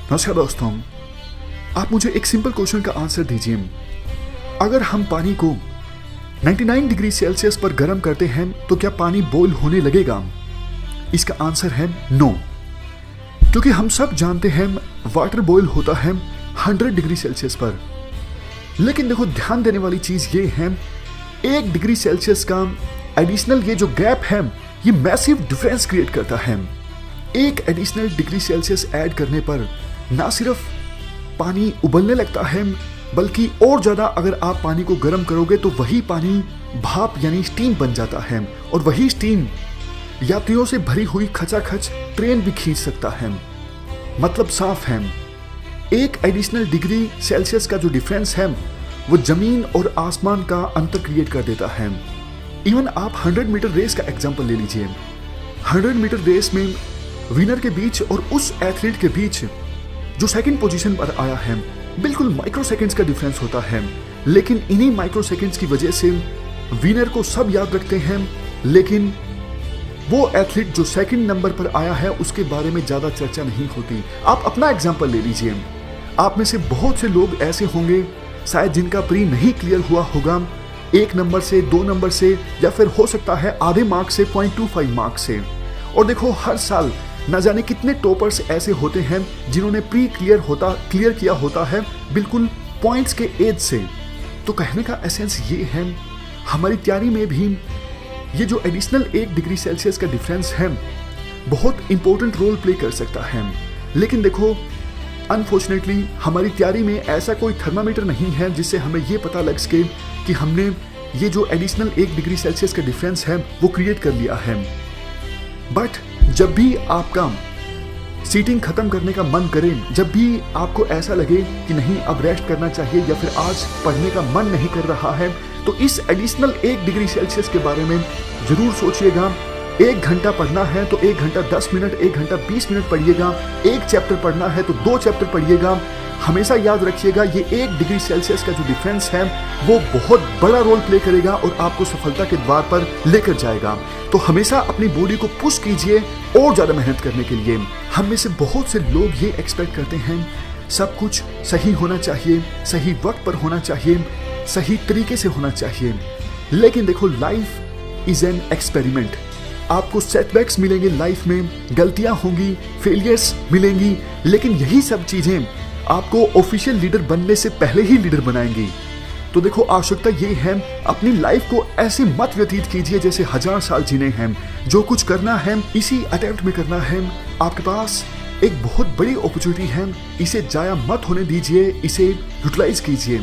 नमस्कार दोस्तों, आप मुझे एक सिंपल क्वेश्चन का आंसर दीजिए। अगर हम पानी को 99 डिग्री सेल्सियस पर गर्म करते हैं तो क्या पानी बॉयल होने लगेगा? इसका आंसर है नो, क्योंकि हम सब जानते हैं वाटर बॉयल होता है 100 डिग्री सेल्सियस पर। लेकिन देखो, ध्यान देने वाली चीज ये है, 1 डिग्री सेल्सियस का एडिशनल ये जो गैप है ये मैसिव डिफरेंस क्रिएट करता है। एक एडिशनल डिग्री सेल्सियस ऐड करने पर ना सिर्फ पानी उबलने लगता है, बल्कि और ज्यादा अगर आप पानी को गर्म करोगे तो वही पानी भाप यानी स्टीम बन जाता है, और वही स्टीम यात्रियों से भरी हुई खचाखच ट्रेन भी खींच सकता है। मतलब साफ है, एक एडिशनल डिग्री सेल्सियस का जो डिफरेंस है वो जमीन और आसमान का अंतर क्रिएट कर देता है। इवन आप 100 मीटर रेस का एग्जांपल ले लीजिए। 100 मीटर रेस में विनर के बीच और उस एथलीट के बीच जो सेकंड पोजीशन पर आया है, बिल्कुल माइक्रो सेकंड्स का डिफरेंस होता है। लेकिन इन्हीं माइक्रो सेकंड्स की वजह से विनर को सब याद रखते हैं, लेकिन वो एथलीट जो सेकंड नंबर पर आया है उसके बारे में ज्यादा चर्चा नहीं होती। आप अपना एग्जांपल ले लीजिए। आप में से बहुत से लोग ऐसे होंगे शायद जिनका प्री नहीं क्लियर हुआ होगा 1 नंबर से, 2 नंबर से, या फिर हो सकता है आधे मार्क से, 0.25 मार्क से। और देखो, हर साल न जाने कितने टॉपर्स ऐसे होते हैं जिन्होंने प्री क्लियर किया होता है बिल्कुल पॉइंट्स के एज से। तो कहने का एसेंस ये है, हमारी तैयारी में भी ये जो एडिशनल 1 डिग्री सेल्सियस का डिफरेंस है बहुत इंपॉर्टेंट रोल प्ले कर सकता है। लेकिन देखो, अनफॉर्चुनेटली हमारी तैयारी में ऐसा कोई थर्मामीटर नहीं है जिससे हमें ये पता लग सके कि हमने ये जो एडिशनल 1 डिग्री सेल्सियस का डिफरेंस है वो क्रिएट कर लिया है। बट जब भी आपका सीटिंग खत्म करने का मन करे, जब भी आपको ऐसा लगे कि नहीं अब रेस्ट करना चाहिए या फिर आज पढ़ने का मन नहीं कर रहा है, तो इस एडिशनल 1 डिग्री सेल्सियस के बारे में जरूर सोचिएगा। 1 घंटा पढ़ना है तो 1 घंटा 10 मिनट, 1 घंटा 20 मिनट पढ़िएगा। 1 चैप्टर पढ़ना है तो 2 चैप्टर पढ़िएगा। हमेशा याद रखिएगा, ये 1 डिग्री सेल्सियस का जो डिफरेंस है वो बहुत बड़ा रोल प्ले करेगा और आपको सफलता के द्वार पर लेकर जाएगा। तो हमेशा अपनी बॉडी को पुश कीजिए और ज्यादा मेहनत करने के लिए। हम में से बहुत से लोग ये एक्सपेक्ट करते हैं सब कुछ सही होना चाहिए, सही वक्त पर होना चाहिए, सही तरीके से होना चाहिए। लेकिन देखो, लाइफ इज एन एक्सपेरिमेंट। आपको सेटबैक्स मिलेंगे लाइफ में, गलतियां होंगी, फेलियर्स मिलेंगी, लेकिन यही सब चीजें आपको ऑफिशियल लीडर बनने से पहले ही लीडर बनाएंगी। तो देखो, आवश्यकता ये है, अपनी लाइफ को ऐसे मत व्यतीत कीजिए जैसे 1000 साल जीने हैं। जो कुछ करना है इसी अटेम्प्ट में करना है। आपके पास एक बहुत बड़ी अपॉर्चुनिटी है, इसे जाया मत होने दीजिए, इसे यूटिलाइज कीजिए।